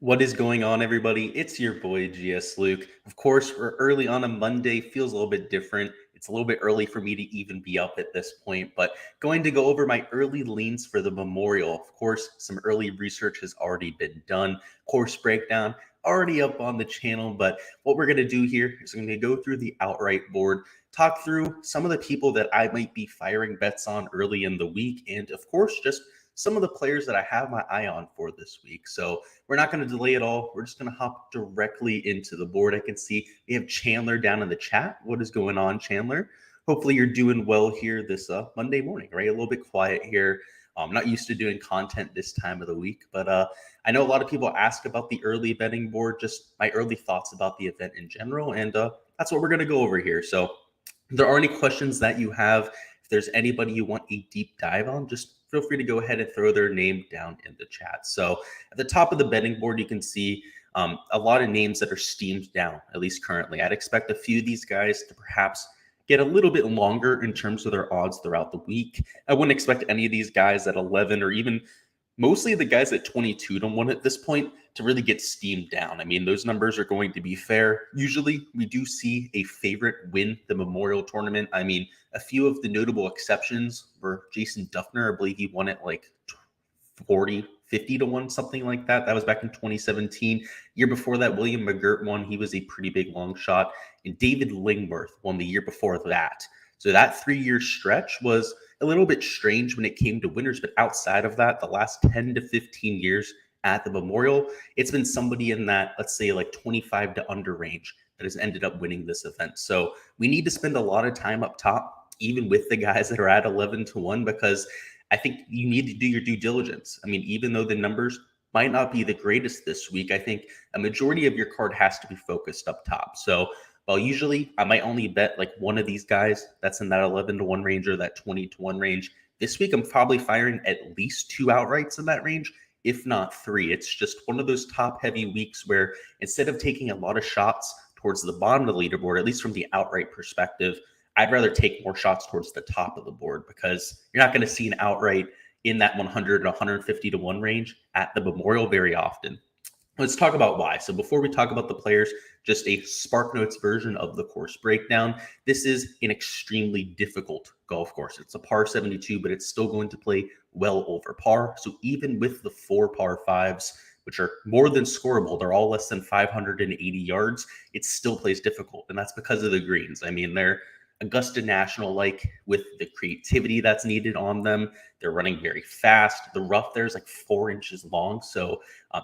What is going on, everybody? It's your boy Gsluke. Of course, we're early on a Monday. Feels a little bit different. It's a little bit early for me to even be up at this point, but going to go over my early leans for the Memorial. Of course, some early research has already been done. Course breakdown already up on the channel, but what we're going to do here is we're going to go through the outright board, talk through some of the people that I might be firing bets on early in the week, and of course, just some of the players that I have my eye on for this week. So we're not going to delay it all. We're just going to hop directly into the board. I can see we have Chandler down in the chat. What is going on, Chandler? Hopefully you're doing well here this Monday morning, right? A little bit quiet here. I'm not used to doing content this time of the week, but I know a lot of people ask about the early betting board, just my early thoughts about the event in general, and that's what we're going to go over here. So if there are any questions that you have, if there's anybody you want a deep dive on, just feel free to go ahead and throw their name down in the chat. So at the top of the betting board, you can see a lot of names that are steamed down, at least currently. I'd expect a few of these guys to perhaps get a little bit longer in terms of their odds throughout the week. I wouldn't expect any of these guys at 11 or even mostly the guys at 22 to 1 at this point to really get steamed down. I mean, those numbers are going to be fair. Usually we do see a favorite win the Memorial Tournament. I mean, a few of the notable exceptions were Jason Duffner. I believe he won it like 40, 50 to 1, something like that. That was back in 2017. Year before that, William McGirt won. He was a pretty big long shot. And David Lingworth won the year before that. So that 3-year stretch was a little bit strange when it came to winners, but outside of that, the last 10 to 15 years at the Memorial, it's been somebody in that, let's say, like 25 to under range that has ended up winning this event. So we need to spend a lot of time up top, even with the guys that are at 11 to 1, because I think you need to do your due diligence. I mean, even though the numbers might not be the greatest this week, I think a majority of your card has to be focused up top. So while usually I might only bet like one of these guys that's in that 11 to 1 range or that 20 to 1 range, this week I'm probably firing at least 2 outrights in that range, if not 3. It's just one of those top heavy weeks where instead of taking a lot of shots towards the bottom of the leaderboard, at least from the outright perspective, I'd rather take more shots towards the top of the board because you're not going to see an outright in that 100 to 150 to 1 range at the Memorial very often. Let's talk about why. So before we talk about the players, just a Spark Notes version of the course breakdown. This is an extremely difficult golf course. It's a par 72, but it's still going to play well over par. So even with the 4 par 5s, which are more than scoreable, they're all less than 580 yards, it still plays difficult. And that's because of the greens. I mean, they're Augusta National, like with the creativity that's needed on them. They're running very fast. The rough there is like 4 inches long. So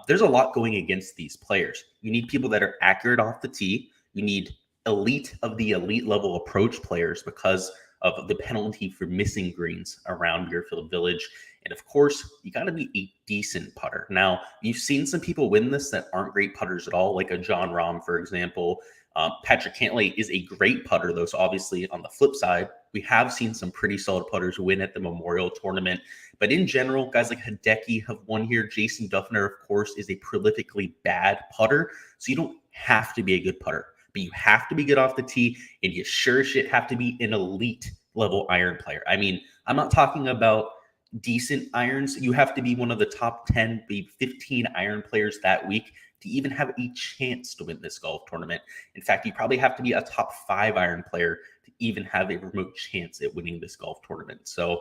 there's a lot going against these players. You need people that are accurate off the tee. You need elite of the elite level approach players because of the penalty for missing greens around Muirfield Village. And of course, you got to be a decent putter. Now, you've seen some people win this that aren't great putters at all, like a John Rahm, for example. Patrick Cantlay is a great putter, though. So obviously, on the flip side, we have seen some pretty solid putters win at the Memorial Tournament. But in general, guys like Hideki have won here. Jason Duffner, of course, is a prolifically bad putter. So you don't have to be a good putter, but you have to be good off the tee, and you sure shit have to be an elite level iron player. I mean, I'm not talking about decent irons. You have to be one of the top 10, maybe 15 iron players that week to even have a chance to win this golf tournament. In fact, you probably have to be a top 5 iron player to even have a remote chance at winning this golf tournament. So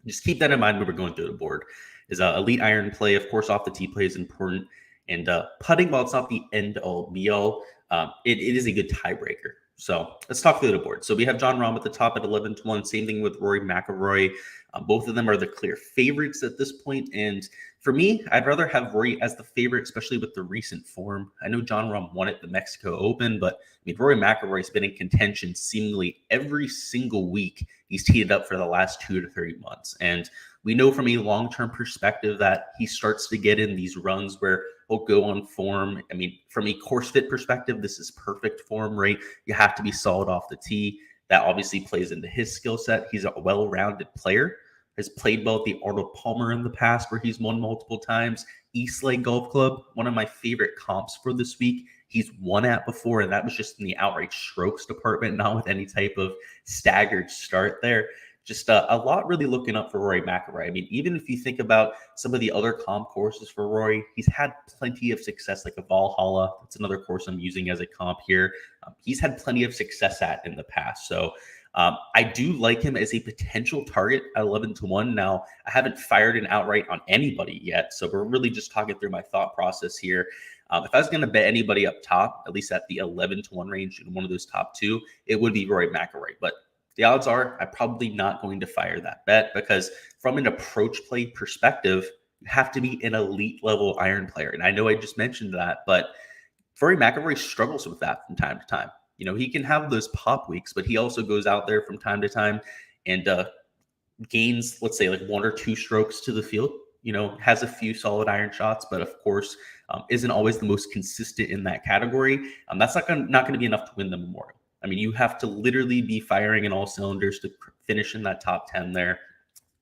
just keep that in mind when we're going through the board. Is elite iron play, of course, off the tee play is important. And putting, while it's not the end all be all, it is a good tiebreaker. So let's talk through the board. So we have John Rahm at the top at 11 to 1. Same thing with Rory McIlroy. Both of them are the clear favorites at this point. And for me, I'd rather have Rory as the favorite, especially with the recent form. I know John Rahm won at the Mexico Open, but I mean, Rory McIlroy's been in contention seemingly every single week he's teed it up for the last 2 to 3 months. And we know from a long-term perspective that he starts to get in these runs where he'll go on form. I mean, from a course fit perspective, this is perfect form, right? You have to be solid off the tee. That obviously plays into his skill set. He's a well-rounded player. Has played well at the Arnold Palmer in the past where he's won multiple times. Eastlake Golf Club, one of my favorite comps for this week. He's won at before, and that was just in the outright strokes department, not with any type of staggered start there. Just a lot really looking up for Rory McIlroy. I mean, even if you think about some of the other comp courses for Rory, he's had plenty of success, like a Valhalla. That's another course I'm using as a comp here. He's had plenty of success at in the past. So I do like him as a potential target at 11-1. Now, I haven't fired an outright on anybody yet, so we're really just talking through my thought process here. If I was going to bet anybody up top, at least at the 11-1 range in one of those top two, it would be Rory McIlroy. But the odds are I'm probably not going to fire that bet because from an approach play perspective, you have to be an elite level iron player. And I know I just mentioned that, but Rory McIlroy struggles with that from time to time. You know, he can have those pop weeks, but he also goes out there from time to time and gains, let's say, like 1 or 2 strokes to the field. You know, has a few solid iron shots, but of course, isn't always the most consistent in that category. That's not going to be enough to win the Memorial. I mean, you have to literally be firing in all cylinders to finish in that top 10 there.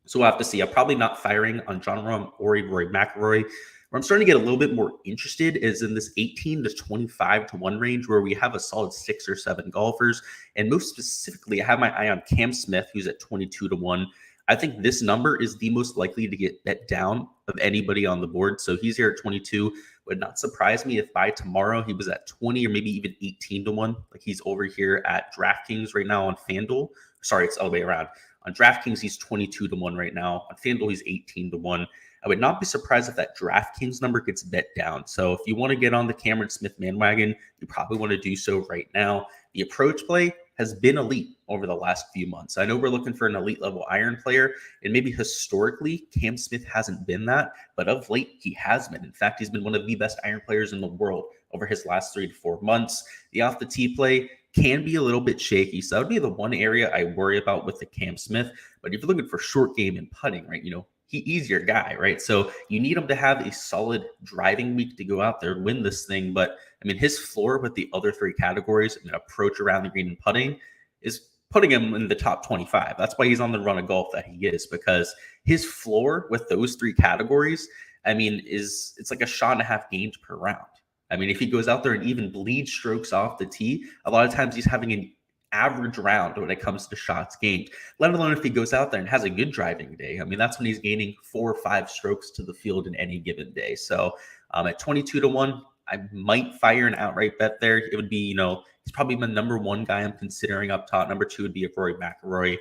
So we'll have to see. I'm probably not firing on Jon Rahm or Rory McIlroy. Where I'm starting to get a little bit more interested is in this 18-25-1 range where we have a solid 6 or 7 golfers. And most specifically, I have my eye on Cam Smith, who's at 22-1. I think this number is the most likely to get bet down of anybody on the board. So he's here at 22. Would not surprise me if by tomorrow he was at 20 or maybe even 18-1. Like he's over here at DraftKings right now on FanDuel. Sorry, it's all the way around. On DraftKings, he's 22-1 right now. On FanDuel, he's 18-1. I would not be surprised if that DraftKings number gets bet down. So if you want to get on the Cameron Smith bandwagon, you probably want to do so right now. The approach play has been elite over the last few months. I know we're looking for an elite level iron player, and maybe historically Cam Smith hasn't been that, but of late he has been. In fact, he's been one of the best iron players in the world over his last 3 to 4 months. The off the tee play can be a little bit shaky, so that would be the one area I worry about with the Cam Smith. But if you're looking for short game and putting, right, you know, he's your guy, right? So you need him to have a solid driving week to go out there and win this thing. But I mean, his floor with the other 3 categories, I mean, approach around the green and putting, is putting him in the top 25. That's why he's on the run of golf that he is, because his floor with those 3 categories, I mean, it's like a shot and a half gained per round. I mean, if he goes out there and even bleeds strokes off the tee, a lot of times he's having an average round when it comes to shots gained, let alone if he goes out there and has a good driving day. I mean, that's when he's gaining 4 or 5 strokes to the field in any given day. So at 22-1, I might fire an outright bet there. It would be, you know, he's probably my number 1 guy I'm considering up top. Number 2 would be a Rory McIlroy.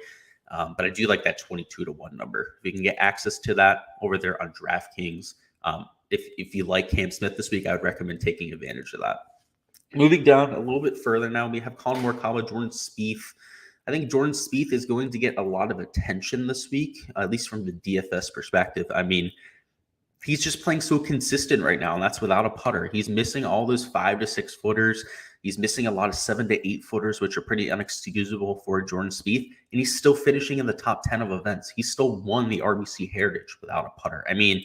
But I do like that 22-1 number. If you can get access to that over there on DraftKings, if you like Cam Smith this week, I would recommend taking advantage of that. Moving down a little bit further now, we have Colin Morikawa, Jordan Spieth. I think Jordan Spieth is going to get a lot of attention this week, at least from the DFS perspective. I mean, he's just playing so consistent right now, and that's without a putter. He's missing all those 5 to 6 footers. He's missing a lot of 7 to 8 footers, which are pretty unexcusable for Jordan Spieth, and he's still finishing in the top 10 of events. He still won the RBC Heritage without a putter. I mean,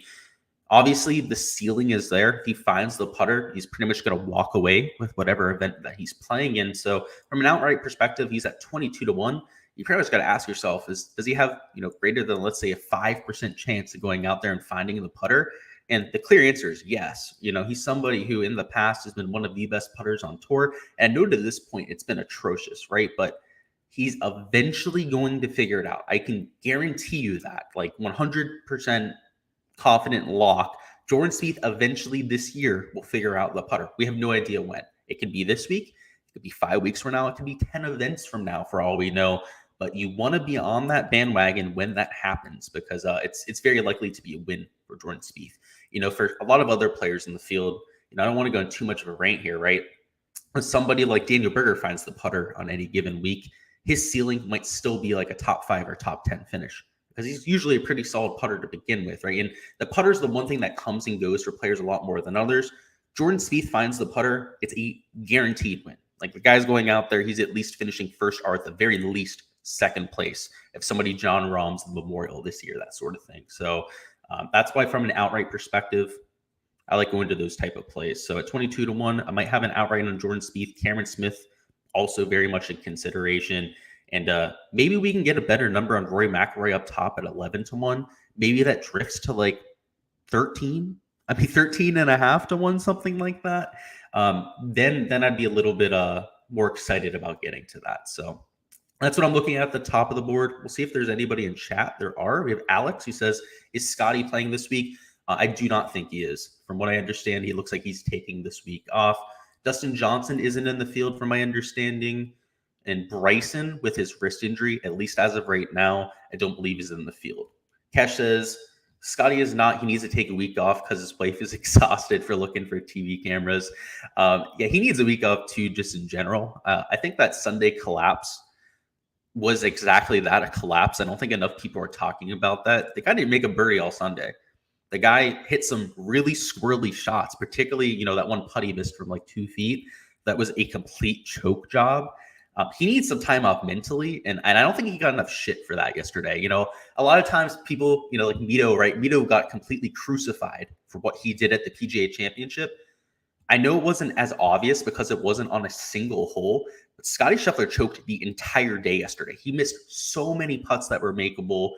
obviously, the ceiling is there. If he finds the putter, he's pretty much going to walk away with whatever event that he's playing in. So from an outright perspective, he's at 22-1. You pretty much got to ask yourself, does he have, you know, greater than, let's say, a 5% chance of going out there and finding the putter? And the clear answer is yes. You know, he's somebody who in the past has been one of the best putters on tour. And I know to this point, it's been atrocious, right? But he's eventually going to figure it out. I can guarantee you that, like 100% confident lock. Jordan Spieth eventually this year will figure out the putter. We have no idea when. It could be this week. It could be 5 weeks from now. It could be 10 events from now for all we know. But you want to be on that bandwagon when that happens, because it's very likely to be a win for Jordan Spieth. You know, for a lot of other players in the field, you know, I don't want to go in too much of a rant here, right? When somebody like Daniel Berger finds the putter on any given week, his ceiling might still be like a top 5 or top 10 finish, because he's usually a pretty solid putter to begin with, right? And the putter is the one thing that comes and goes for players a lot more than others. Jordan Spieth finds the putter, it's a guaranteed win. Like, the guy's going out there, he's at least finishing first or at the very least second place. If somebody Jon Rahm's the Memorial this year, that sort of thing. So that's why from an outright perspective, I like going to those type of plays. So at 22-1, I might have an outright on Jordan Spieth. Cameron Smith also very much in consideration. And maybe we can get a better number on Rory McIlroy up top at 11-1. Maybe that drifts to like 13. I mean, 13.5-1, something like that. Then I'd be a little bit more excited about getting to that. So That's what I'm looking at the top of the board. We'll see if there's anybody in chat. There are. We have Alex who says, is Scotty playing this week? I do not think he is. From what I understand, he looks like he's taking this week off. Dustin Johnson isn't in the field from my understanding. And Bryson, with his wrist injury, at least as of right now, I don't believe he's in the field. Cash says, Scotty is not. He needs to take a week off because his wife is exhausted for looking for TV cameras. Yeah, he needs a week off too, just in general. I think that Sunday collapse was exactly that, a collapse. I don't think enough people are talking about that. The guy didn't make a birdie all Sunday. The guy hit some really squirrely shots, particularly, that one putt he missed from like 2 feet. That was a complete choke job. He needs some time off mentally, and I don't think he got enough shit for that yesterday. A lot of times people, like Mito, right? Mito got completely crucified for what he did at the PGA Championship. I know it wasn't as obvious because it wasn't on a single hole, but Scotty Scheffler choked the entire day yesterday. He missed so many putts that were makeable.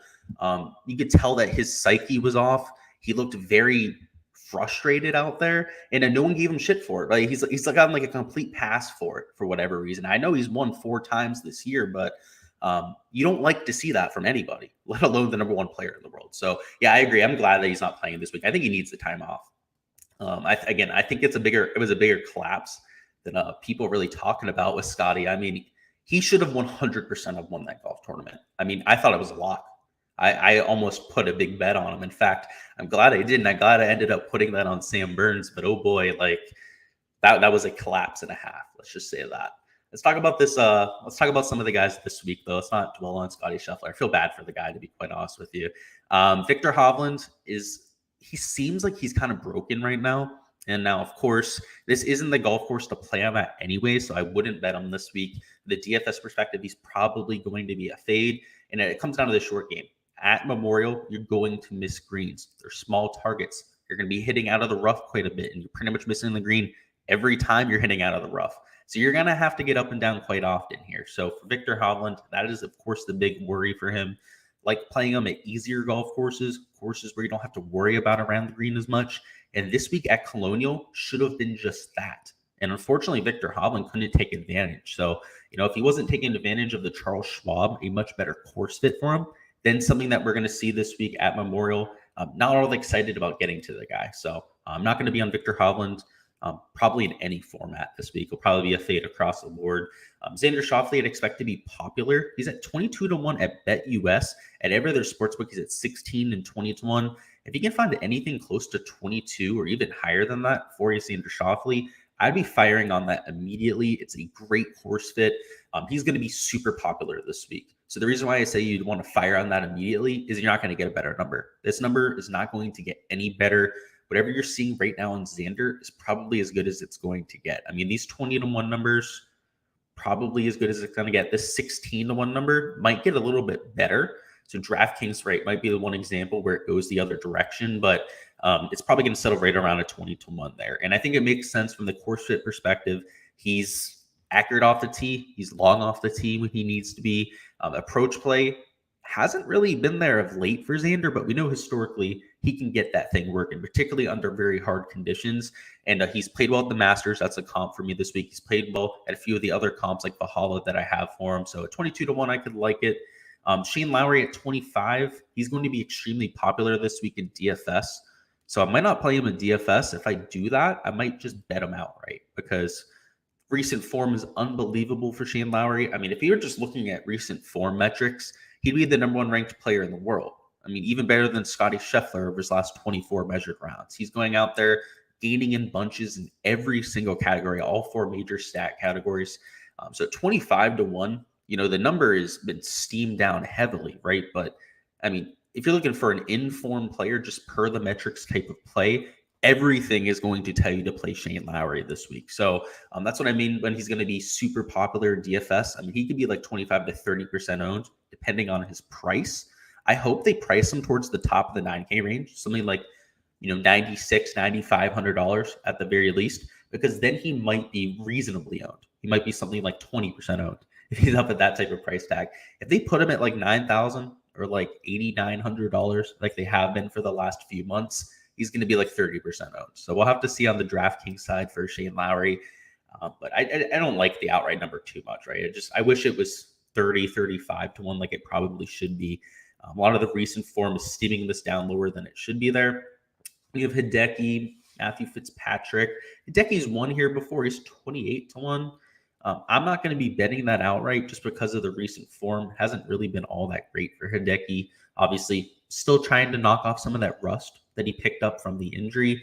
You could tell that his psyche was off. He looked very frustrated out there, and no one gave him shit for it. Right? He's gotten like a complete pass for it for whatever reason. I know he's won 4 times this year, but you don't like to see that from anybody, let alone the number 1 player in the world. So yeah, I agree. I'm glad that he's not playing this week. I think he needs the time off. I think it was a bigger collapse than people really talking about with Scotty. I mean, he should have 100% have won that golf tournament. I mean, I thought it was a lock. I almost put a big bet on him. In fact, I'm glad I didn't. I'm glad I ended up putting that on Sam Burns. But oh boy, like that was a collapse and a half. Let's just say that. Let's talk about this. Let's talk about some of the guys this week, though. Let's not dwell on Scotty Scheffler. I feel bad for the guy, to be quite honest with you. Victor Hovland he seems like he's kind of broken right now. And now, of course, this isn't the golf course to play on at anyway, so I wouldn't bet him this week. The DFS perspective, he's probably going to be a fade. And it comes down to the short game. At Memorial, you're going to miss greens. They're small targets. You're going to be hitting out of the rough quite a bit, and you're pretty much missing the green every time you're hitting out of the rough. So you're going to have to get up and down quite often here. So for Victor Hovland, that is, of course, the big worry for him. Like playing them at easier golf courses where you don't have to worry about around the green as much. And this week at Colonial should have been just that. And unfortunately, Victor Hovland couldn't take advantage. So, if he wasn't taking advantage of the Charles Schwab, a much better course fit for him, then something that we're going to see this week at Memorial. Not all excited about getting to the guy. So I'm not going to be on Victor Hovland probably in any format this week. He'll probably be a fade across the board. Xander Schauffele, I'd expect to be popular. He's at 22-1 at BetUS. At every other sportsbook, he's at 16 and 20-1. If you can find anything close to 22 or even higher than that for Xander Schauffele, I'd be firing on that immediately. It's a great course fit. He's going to be super popular this week. So the reason why I say you'd want to fire on that immediately is you're not going to get a better number. This number is not going to get any better. Whatever you're seeing right now on Xander is probably as good as it's going to get. I mean, these 20-1 numbers, probably as good as it's going to get. This 16-1 number might get a little bit better. So Draftkings, right, might be the one example where it goes the other direction, but it's probably going to settle right around a 20-1 there. And I think it makes sense from the course fit perspective. He's accurate off the tee. He's long off the tee when he needs to be. Approach play hasn't really been there of late for Xander, but we know historically he can get that thing working, particularly under very hard conditions. And he's played well at the Masters. That's a comp for me this week. He's played well at a few of the other comps like Valhalla that I have for him. So at 22-1, I could like it. Shane Lowry at 25. He's going to be extremely popular this week in DFS. So I might not play him in DFS. If I do that, I might just bet him outright because recent form is unbelievable for Shane Lowry. I mean, if you're just looking at recent form metrics, he'd be the number 1 ranked player in the world. I mean, even better than Scotty Scheffler over his last 24 measured rounds. He's going out there gaining in bunches in every single category, all 4 major stat categories. So 25-1, the number has been steamed down heavily, right? But I mean, if you're looking for an informed player, just per the metrics type of play, everything is going to tell you to play Shane Lowry this week. So that's what I mean when he's going to be super popular in DFS. I mean, he could be like 25 to 30% owned, depending on his price. I hope they price him towards the top of the 9K range, something like, $96, $9,500 at the very least, because then he might be reasonably owned. He might be something like 20% owned if he's up at that type of price tag. If they put him at like $9,000 or like $8,900, like they have been for the last few months, he's going to be like 30% owned. So we'll have to see on the DraftKings side for Shane Lowry. But I don't like the outright number too much, right? I wish it was 30, 35 to 1 like it probably should be. A lot of the recent form is steaming this down lower than it should be there. We have Hideki, Matthew Fitzpatrick. Hideki's won here before. He's 28 to 1. I'm not going to be betting that outright just because of the recent form. Hasn't really been all that great for Hideki. Obviously, still trying to knock off some of that rust that he picked up from the injury.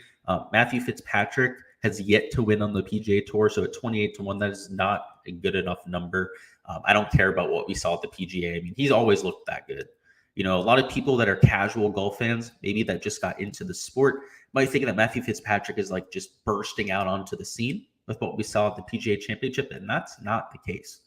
Matthew Fitzpatrick has yet to win on the PGA Tour, so at 28 to 1, that is not a good enough number. I don't care about what we saw at the PGA. I mean, he's always looked that good. You know, a lot of people that are casual golf fans, maybe that just got into the sport, might think that Matthew Fitzpatrick is like just bursting out onto the scene with what we saw at the PGA Championship, and that's not the case.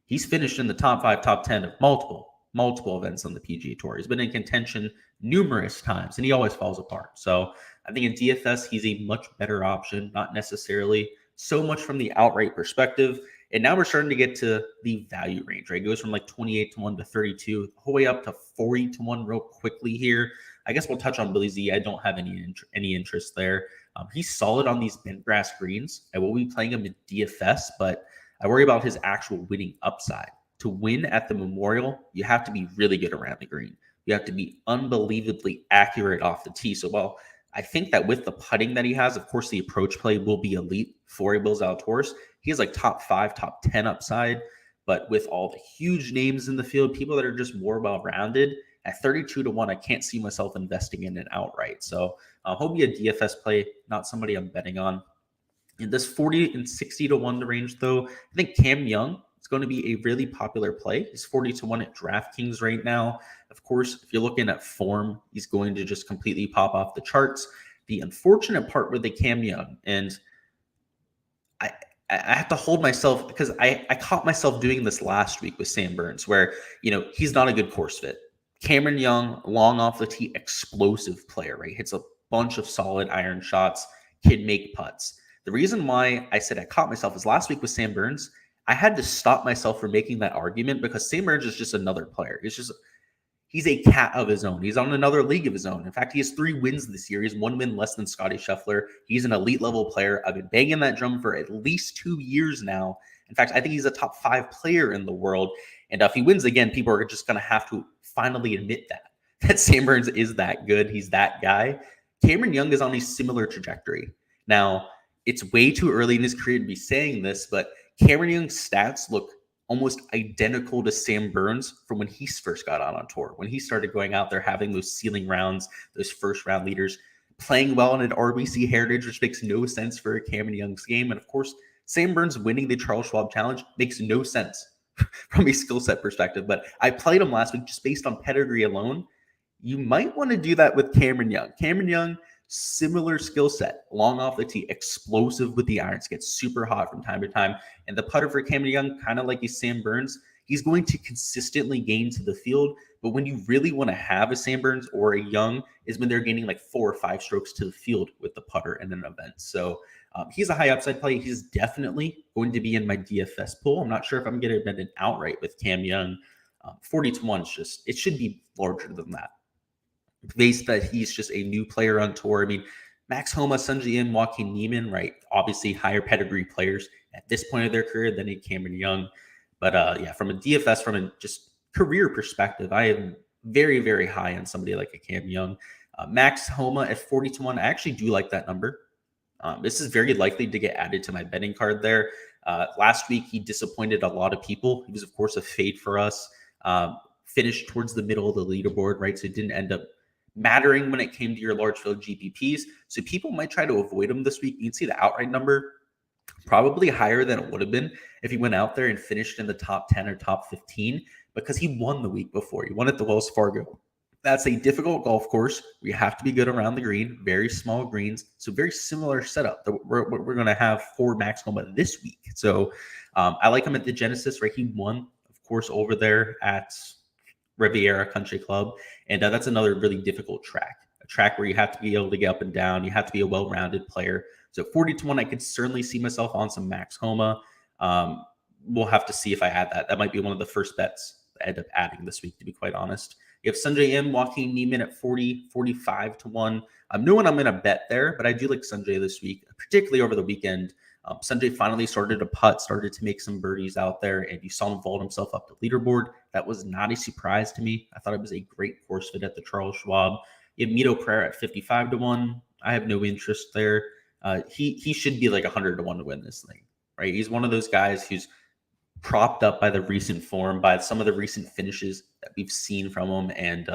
He's finished in the top 5, top 10 of multiple events on the PGA Tour. He's been in contention numerous times, and he always falls apart. So I think in DFS, he's a much better option, not necessarily so much from the outright perspective. And now we're starting to get to the value range, right? It goes from like 28 to 1 to 32, the whole way up to 40 to 1 real quickly here. I guess we'll touch on Billy Z. I don't have any interest there. He's solid on these bent grass greens. I will be playing him in DFS, but I worry about his actual winning upside. To win at the Memorial, you have to be really good around the green. You have to be unbelievably accurate off the tee. So while I think that with the putting that he has, of course, the approach play will be elite for a Bill Zalatoris. He has like top 5, top 10 upside, but with all the huge names in the field, people that are just more well-rounded, at 32 to 1, I can't see myself investing in it outright. So he'll be a DFS play, not somebody I'm betting on. In this 40 and 60 to 1 range, though, I think Cam Young is going to be a really popular play. He's 40 to 1 at Draftkings right now. Of course, if you're looking at form, he's going to just completely pop off the charts. The unfortunate part with the Cam Young, and I have to hold myself because I caught myself doing this last week with Sam Burns, where, you know, he's not a good course fit. Cameron Young, long off the tee, explosive player, right? Hits a bunch of solid iron shots, can make putts. The reason why I said I caught myself is last week with Sam Burns, I had to stop myself from making that argument because Sam Burns is just another player. He's a cat of his own. He's on another league of his own. In fact, he has 3 wins this year. He's 1 win less than Scotty Scheffler. He's an elite level player. I've been banging that drum for at least 2 years now. In fact, I think he's a top 5 player in the world. And if he wins again, people are just going to have to finally admit that Sam Burns is that good. He's that guy. Cameron Young is on a similar trajectory. Now, it's way too early in his career to be saying this, but Cameron Young's stats look almost identical to Sam Burns from when he first got on tour, when he started going out there, having those ceiling rounds, those first round leaders, playing well in an RBC Heritage, which makes no sense for Cameron Young's game. And of course, Sam Burns winning the Charles Schwab Challenge makes no sense from a skill set perspective. But I played him last week just based on pedigree alone. You might want to do that with Cameron Young. Cameron Young, similar skill set, long off the tee, explosive with the irons, gets super hot from time to time. And the putter for Cameron Young, kind of like he's Sam Burns, he's going to consistently gain to the field. But when you really want to have a Sam Burns or a Young is when they're gaining like 4 or 5 strokes to the field with the putter in an event. So he's a high upside play. He's definitely going to be in my DFS pool. I'm not sure if I'm going to bet it outright with Cam Young. 40 to 1 is just, it should be larger than that. Based that he's just a new player on tour. I mean, Max Homa, Sungjae Im, Joaquin Niemann, right? Obviously higher pedigree players at this point of their career than a Cameron Young. But yeah, from a DFS, from a just career perspective, I am very, very high on somebody like a Cam Young. Max Homa at 40 to 1. I actually do like that number. This is very likely to get added to my betting card there. Last week, he disappointed a lot of people. He was, of course, a fade for us. Finished towards the middle of the leaderboard, right? So it didn't end up mattering when it came to your large field GPPs. So people might try to avoid him this week. You can see the outright number probably higher than it would have been if he went out there and finished in the top 10 or top 15 because he won the week before. He won at the Wells Fargo. That's a difficult golf course where you have to be good around the green, very small greens. So very similar setup that we're going to have for Max Homa this week. So I like him at the Genesis, right? He won, of course, over there at Riviera Country Club. And that's another really difficult track, a track where you have to be able to get up and down. You have to be a well-rounded player. So 40 to 1, I could certainly see myself on some Max Homa. We'll have to see if I add that. That might be one of the first bets I end up adding this week, to be quite honest. You have Sungjae Im, Joaquin Niemann at 40, 45 to 1. No one I'm going to bet there, but I do like Sungjae this week, particularly over the weekend. Sanjay finally started to putt, started to make some birdies out there, and you saw him vault himself up the leaderboard. That was not a surprise to me. I thought it was a great course fit at the Charles Schwab. You have Mito Pereira at 55-1. I have no interest there. He should be like 100-1 to win this thing, right? He's one of those guys who's propped up by the recent form, by some of the recent finishes that we've seen from him. And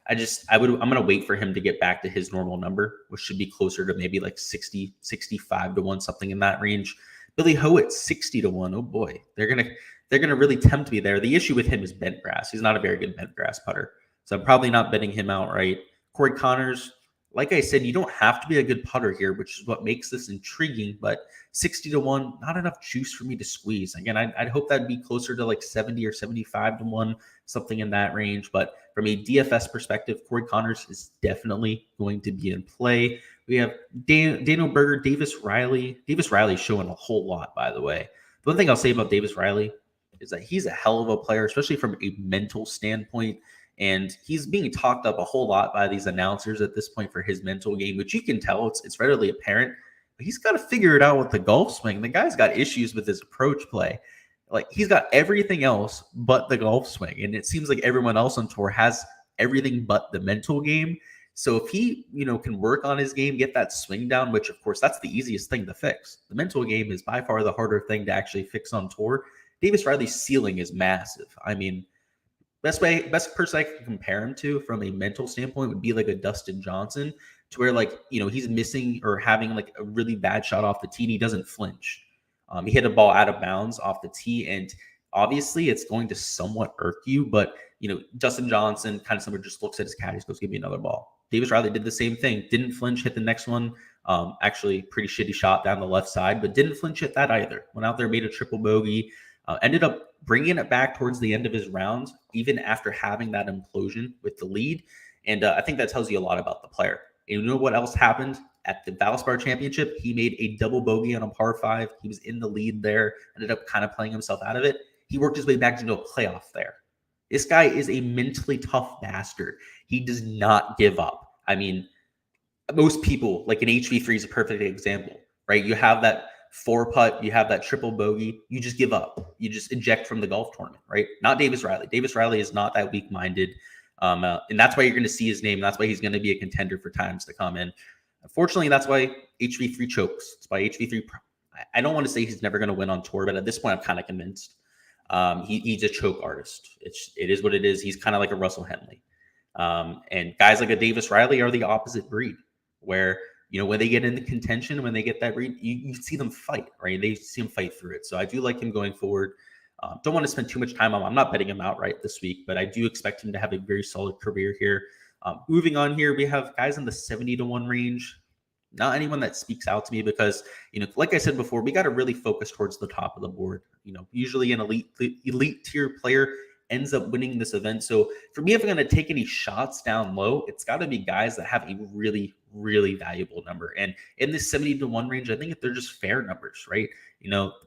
I'm going to wait for him to get back to his normal number, which should be closer to maybe like 60, 65-1, something in that range. Billy Ho at 60-1. Oh boy, they're going to really tempt me there. The issue with him is bent grass. He's not a very good bent grass putter. So I'm probably not betting him outright. Corey Connors, like I said, you don't have to be a good putter here, which is what makes this intriguing, but 60-1, not enough juice for me to squeeze. Again, I'd hope that'd be closer to like 70 or 75-1, something in that range. But from a DFS perspective, Corey Connors is definitely going to be in play. We have Daniel Berger, Davis Riley. Davis Riley's showing a whole lot, by the way. The one thing I'll say about Davis Riley is that he's a hell of a player, especially from a mental standpoint. And he's being talked up a whole lot by these announcers at this point for his mental game, which you can tell it's readily apparent. But he's got to figure it out with the golf swing. The guy's got issues with his approach play. Like, he's got everything else but the golf swing. And it seems like everyone else on tour has everything but the mental game. So if he, can work on his game, get that swing down, which of course that's the easiest thing to fix. The mental game is by far the harder thing to actually fix on tour. Davis Riley's ceiling is massive. I mean, best person I can compare him to from a mental standpoint would be like a Dustin Johnson, to where he's missing or having like a really bad shot off the tee and he doesn't flinch. He hit a ball out of bounds off the tee, and obviously it's going to somewhat irk you, but Dustin Johnson kind of similar, just looks at his caddy, goes, give me another ball. Davis Riley did the same thing, didn't flinch, hit the next one. Actually pretty shitty shot down the left side, but didn't flinch at that either. Went out there, made a triple bogey, ended up bringing it back towards the end of his round, even after having that implosion with the lead. And I think that tells you a lot about the player. And you know what else happened at the Valspar Championship? He made a double bogey on a par 5. He was in the lead there, ended up kind of playing himself out of it. He worked his way back into a playoff there. This guy is a mentally tough bastard. He does not give up. I mean, most people, like an HV3 is a perfect example, right? You have that 4-putt, you have that triple bogey, you just give up. You just eject from the golf tournament, right? Not Davis Riley. Davis Riley is not that weak-minded. And that's why you're going to see his name. That's why he's going to be a contender for times to come in. Unfortunately, that's why HV3 chokes. It's why HV3, I don't want to say he's never going to win on tour, but at this point, I'm kind of convinced. He's a choke artist. It is what it is. He's kind of like a Russell Henley. And guys like a Davis Riley are the opposite breed, where when they get into contention, when they get that read, you see them fight, right? They see him fight through it. So I do like him going forward. Don't want to spend too much time on him. I'm not betting him outright this week, but I do expect him to have a very solid career here. Moving on here, we have guys in the 70-1 range. Not anyone that speaks out to me because, like I said before, we got to really focus towards the top of the board. Usually an elite tier player ends up winning this event. So for me, if I'm going to take any shots down low, it's got to be guys that have a really, really valuable number. And in this 70-1 range, I think if they're just fair numbers, right?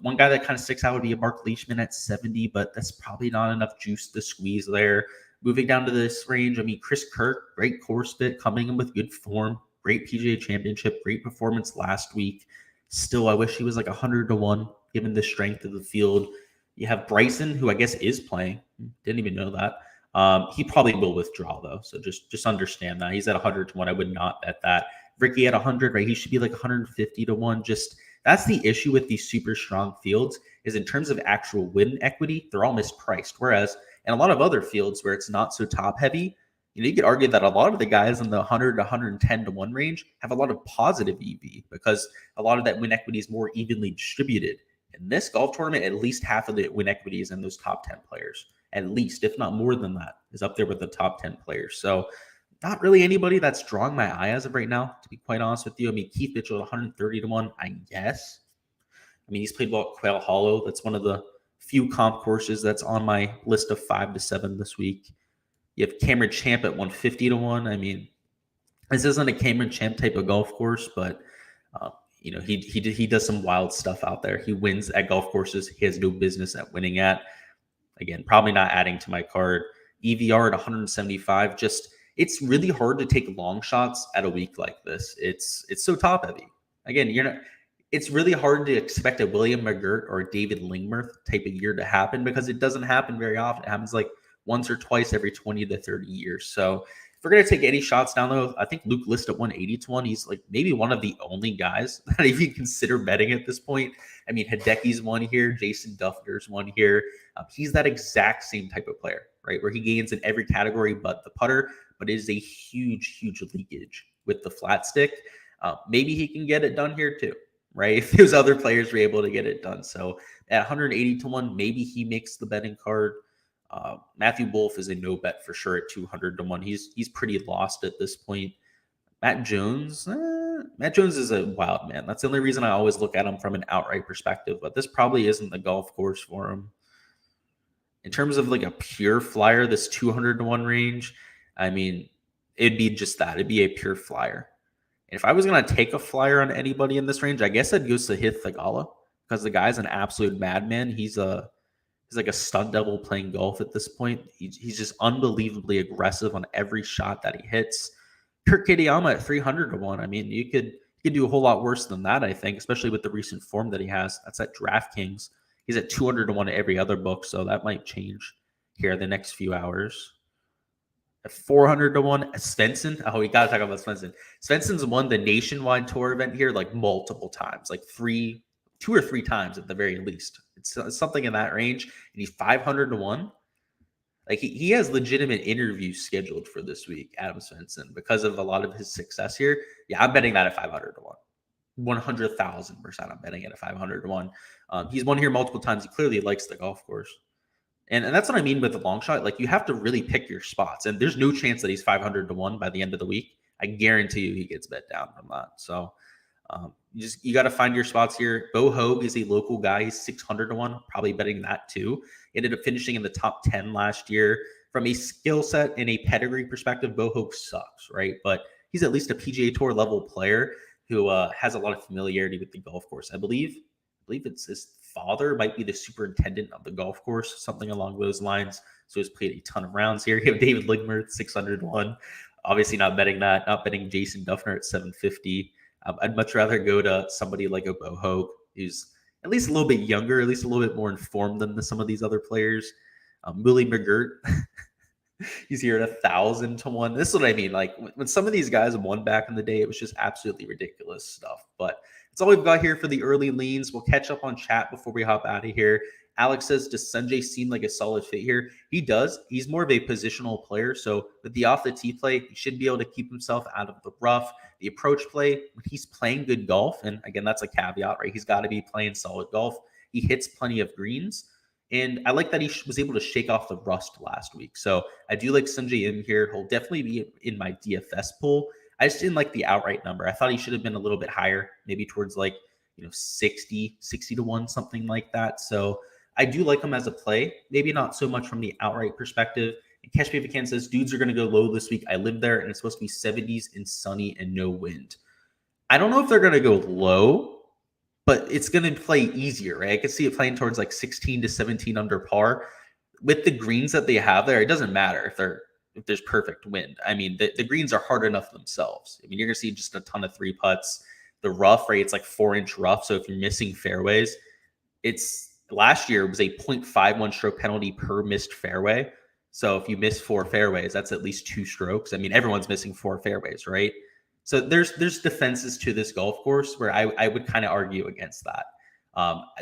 One guy that kind of sticks out would be a Mark Leishman at 70, but that's probably not enough juice to squeeze there. Moving down to this range, I mean, Chris Kirk, great course fit, coming in with good form, great PGA Championship, great performance last week. Still, I wish he was like 100-1, given the strength of the field. You have Bryson, who I guess is playing. Didn't even know that. He probably will withdraw, though, so just understand that. He's at 100-1. I would not bet that. Ricky at 100, right? He should be like 150-1. Just that's the issue with these super strong fields, is in terms of actual win equity, they're all mispriced. Whereas in a lot of other fields where it's not so top heavy, you could argue that a lot of the guys in the 100 to 110-1 range have a lot of positive EV because a lot of that win equity is more evenly distributed. In this golf tournament, at least half of the win equity is in those top 10 players. At least, if not more than that, is up there with the top 10 players. So not really anybody that's drawing my eye as of right now, to be quite honest with you. I mean, Keith Mitchell at 130-1, I guess. I mean, he's played well at Quail Hollow. That's one of the few comp courses that's on my list of 5 to 7 this week. You have Cameron Champ at 150-1. I mean, this isn't a Cameron Champ type of golf course, but he does some wild stuff out there. He wins at golf courses he has no business at winning at. Again, probably not adding to my card. EVR at 175. It's really hard to take long shots at a week like this. It's so top heavy. Again, it's really hard to expect a William McGirt or a David Lingmerth type of year to happen because it doesn't happen very often. It happens like once or twice every 20 to 30 years. So if we're going to take any shots down, though, I think Luke List at 180 to 1, he's like maybe one of the only guys that if you consider betting at this point. I mean, Hideki's one here, Jason Duffner's one here. He's that exact same type of player, right? Where he gains in every category but the putter, but it is a huge, huge leakage with the flat stick. Maybe he can get it done here too, right? If those other players were able to get it done. So at 180 to 1, maybe he makes the betting card. Matthew Wolff is a no bet for sure at 200 to 1. He's pretty lost at this point. Matt Jones is a wild man. That's the only reason I always look at him from an outright perspective, but this probably isn't the golf course for him. In terms of like a pure flyer, this 200 to 1 range, I mean, it'd be just that. It'd be a pure flyer. And if I was going to take a flyer on anybody in this range, I guess I'd go Sahith Theegala because the guy's an absolute madman. He's like a stunt devil playing golf at this point. He's just unbelievably aggressive on every shot that he hits. Kurt Kitayama at 300 to 1. I mean, you could do a whole lot worse than that, I think, especially with the recent form that he has. That's at Draftkings. He's at 200 to 1 at every other book, so that might change here the next few hours. At 400 to 1, Swenson. Oh, we got to talk about Swenson. Svenson's won the nationwide tour event here like multiple times, like 2 or 3 times at the very least. It's something in that range, and he's 500 to 1. Like he has legitimate interviews scheduled for this week, Adam Swenson, because of a lot of his success here. Yeah, I'm betting that at 500 to 1. 100,000% I'm betting it at 500 to 1. He's won here multiple times. He clearly likes the golf course. And that's what I mean with the long shot. Like you have to really pick your spots. And there's no chance that he's 500 to 1 by the end of the week. I guarantee you he gets bet down from that. So you got to find your spots here. Bo Hoag is a local guy. He's 600 to 1, probably betting that too. Ended up finishing in the top 10 last year. From a skill set and a pedigree perspective, Bo Hoag sucks, right? But he's at least a PGA Tour level player who has a lot of familiarity with the golf course. I believe it's his father might be the superintendent of the golf course, something along those lines. So he's played a ton of rounds here. You have David Lingmerth, 600 to 1. Obviously not betting that. Not betting Jason Duffner at 750. I'd much rather go to somebody like a Bo Hoag, who's at least a little bit younger, at least a little bit more informed than some of these other players. Willie McGirt, he's here at 1,000 to 1. This is what I mean. Like when some of these guys won back in the day, it was just absolutely ridiculous stuff. But that's all we've got here for the early leans. We'll catch up on chat before we hop out of here. Alex says, does Sanjay seem like a solid fit here? He does. He's more of a positional player. So with the off the tee play, he should be able to keep himself out of the rough. The approach play, when he's playing good golf, and again, that's a caveat, right? He's got to be playing solid golf. He hits plenty of greens. And I like that he was able to shake off the rust last week. So I do like Sanjay in here. He'll definitely be in my DFS pool. I just didn't like the outright number. I thought he should have been a little bit higher, maybe towards like, 60 to 1, something like that. So I do like him as a play, maybe not so much from the outright perspective. And Catch Me If You Can says, dudes are going to go low this week. I live there, and it's supposed to be 70s and sunny and no wind. I don't know if they're going to go low, but it's going to play easier, right? I can see it playing towards like 16 to 17 under par. With the greens that they have there, it doesn't matter if there's perfect wind. I mean, the greens are hard enough themselves. I mean, you're going to see just a ton of 3 putts. The rough, right, it's like 4-inch rough. So if you're missing fairways, last year it was a 0.51 stroke penalty per missed fairway. So if you miss 4 fairways, that's at least 2 strokes. I mean, everyone's missing 4 fairways, right? So there's defenses to this golf course where I would kind of argue against that.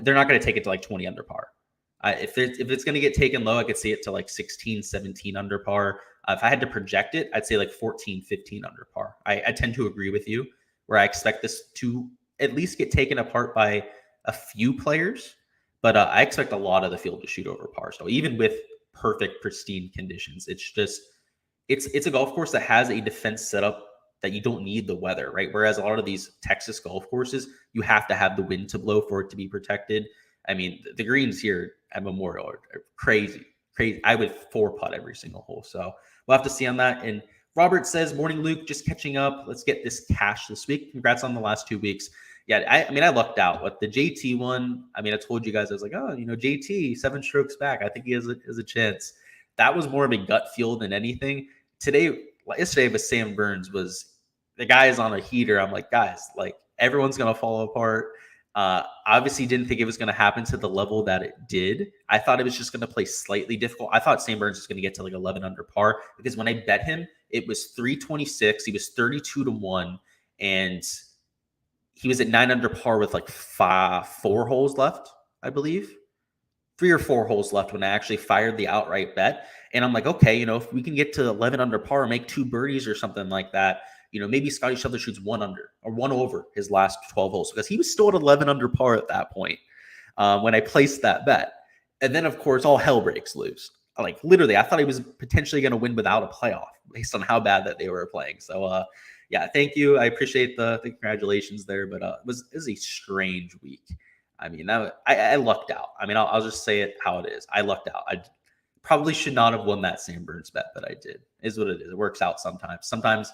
They're not going to take it to like 20 under par. If it's going to get taken low, I could see it to like 16, 17 under par. If I had to project it, I'd say like 14, 15 under par. I tend to agree with you where I expect this to at least get taken apart by a few players, but I expect a lot of the field to shoot over par. So even with perfect, pristine conditions, it's a golf course that has a defense setup that you don't need the weather, right? Whereas a lot of these Texas golf courses, you have to have the wind to blow for it to be protected. I mean, the greens here at Memorial are crazy. I would 4-putt every single hole. So we'll have to see on that. And Robert says, morning, Luke, just catching up. Let's get this cash this week. Congrats on the last 2 weeks. Yeah, I lucked out. With the JT one, I told you guys, I was like, JT, 7 strokes back. I think he has a chance. That was more of a gut feel than anything. Yesterday with Sam Burns the guy is on a heater. I'm like, guys, like everyone's going to fall apart. Obviously didn't think it was going to happen to the level that it did. I thought it was just going to play slightly difficult. I thought St. Burns was going to get to like 11 under par because when I bet him, it was 326. He was 32-1, and he was at 9 under par with like 4 holes left, I believe. 3 or 4 holes left when I actually fired the outright bet. And I'm like, okay, if we can get to 11 under par, make 2 birdies or something like that, maybe Scotty Scheffler shoots 1 under or 1 over his last 12 holes because he was still at 11 under par at that point when I placed that bet. And then, of course, all hell breaks loose. Like, literally, I thought he was potentially going to win without a playoff based on how bad that they were playing. So, yeah, thank you. I appreciate the congratulations there, but it was a strange week. I mean, I lucked out. I mean, I'll just say it how it is. I lucked out. I probably should not have won that St. Burns bet, but I did. Is what it is. It works out sometimes. Sometimes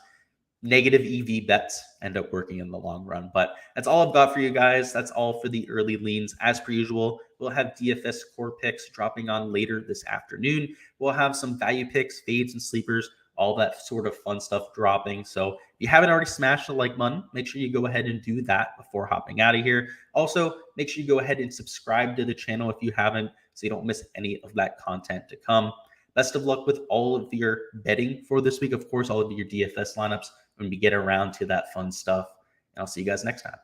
negative EV bets end up working in the long run. But that's all I've got for you guys. That's all for the early leans. As per usual, we'll have DFS core picks dropping on later this afternoon. We'll have some value picks, fades, and sleepers, all that sort of fun stuff dropping. So if you haven't already smashed the like button, make sure you go ahead and do that before hopping out of here. Also, make sure you go ahead and subscribe to the channel if you haven't, so you don't miss any of that content to come. Best of luck with all of your betting for this week. Of course, all of your DFS lineups when we get around to that fun stuff. And I'll see you guys next time.